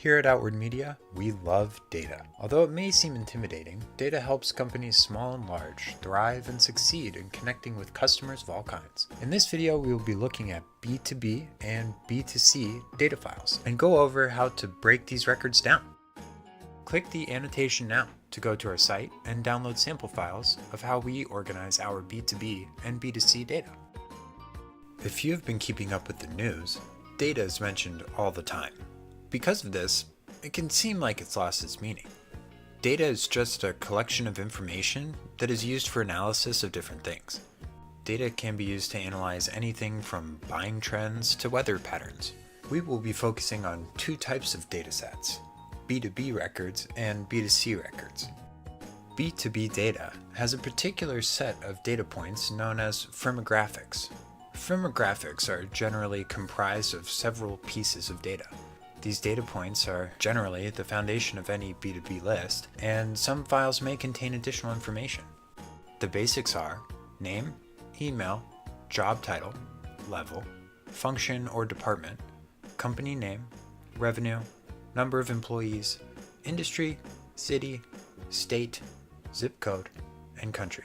Here at Outward Media, we love data. Although it may seem intimidating, data helps companies small and large thrive and succeed in connecting with customers of all kinds. In this video, we will be looking at B2B and B2C data files and go over how to break these records down. Click the annotation now to go to our site and download sample files of how we organize our B2B and B2C data. If you have been keeping up with the news, data is mentioned all the time. Because of this, it can seem like it's lost its meaning. Data is just a collection of information that is used for analysis of different things. Data can be used to analyze anything from buying trends to weather patterns. We will be focusing on two types of data sets, B2B records and B2C records. B2B data has a particular set of data points known as firmographics. Firmographics are generally comprised of several pieces of data. These data points are generally the foundation of any B2B list, and some files may contain additional information. The basics are name, email, job title, level, function or department, company name, revenue, number of employees, industry, city, state, zip code, and country.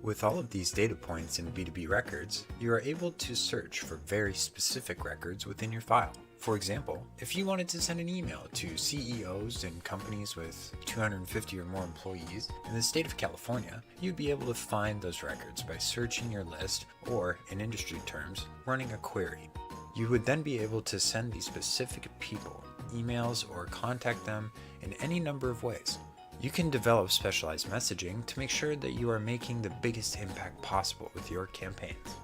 With all of these data points in B2B records, you are able to search for very specific records within your file. For example, if you wanted to send an email to CEOs in companies with 250 or more employees in the state of California, you'd be able to find those records by searching your list or, in industry terms, running a query. You would then be able to send these specific people emails or contact them in any number of ways. You can develop specialized messaging to make sure that you are making the biggest impact possible with your campaigns.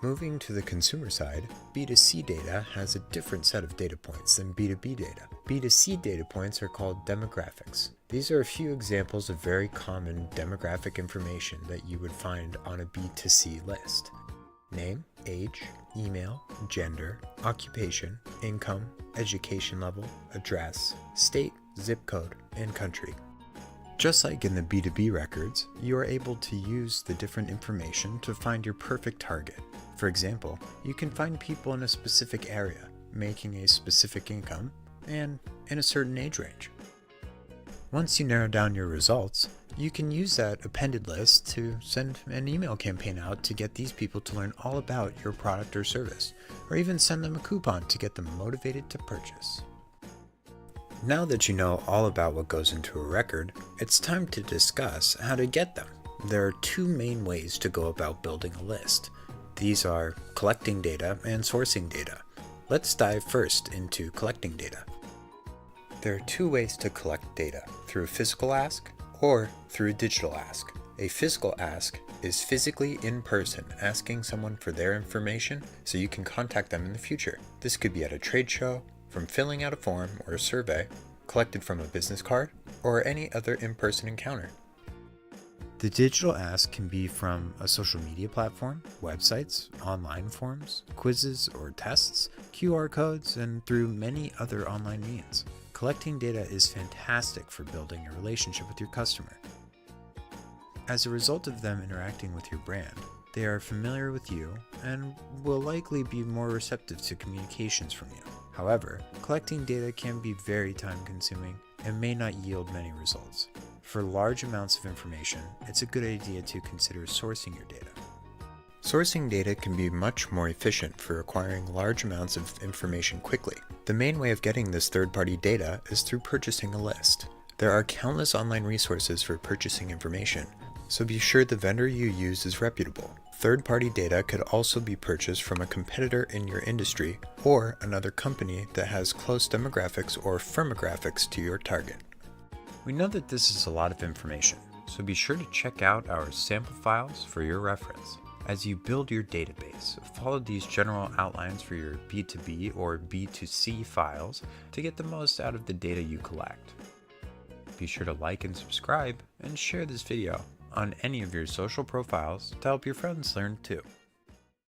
Moving to the consumer side, B2C data has a different set of data points than B2B data. B2C data points are called demographics. These are a few examples of very common demographic information that you would find on a B2C list. Name, age, email, gender, occupation, income, education level, address, state, zip code, and country. Just like in the B2B records, you are able to use the different information to find your perfect target. For example, you can find people in a specific area, making a specific income, and in a certain age range. Once you narrow down your results, you can use that appended list to send an email campaign out to get these people to learn all about your product or service, or even send them a coupon to get them motivated to purchase. Now that you know all about what goes into a record, it's time to discuss how to get them. There are two main ways to go about building a list. These are collecting data and sourcing data. Let's dive first into collecting data. There are two ways to collect data, through a physical ask or through a digital ask. A physical ask is physically in person asking someone for their information so you can contact them in the future. This could be at a trade show, from filling out a form or a survey, collected from a business card, or any other in-person encounter. The digital ask can be from a social media platform, websites, online forms, quizzes or tests, QR codes, and through many other online means. Collecting data is fantastic for building a relationship with your customer. As a result of them interacting with your brand, they are familiar with you and will likely be more receptive to communications from you. However, collecting data can be very time-consuming and may not yield many results. For large amounts of information, it's a good idea to consider sourcing your data. Sourcing data can be much more efficient for acquiring large amounts of information quickly. The main way of getting this third-party data is through purchasing a list. There are countless online resources for purchasing information, so be sure the vendor you use is reputable. Third-party data could also be purchased from a competitor in your industry or another company that has close demographics or firmographics to your target. We know that this is a lot of information, so be sure to check out our sample files for your reference. As you build your database, follow these general outlines for your B2B or B2C files to get the most out of the data you collect. Be sure to like and subscribe and share this video on any of your social profiles to help your friends learn too.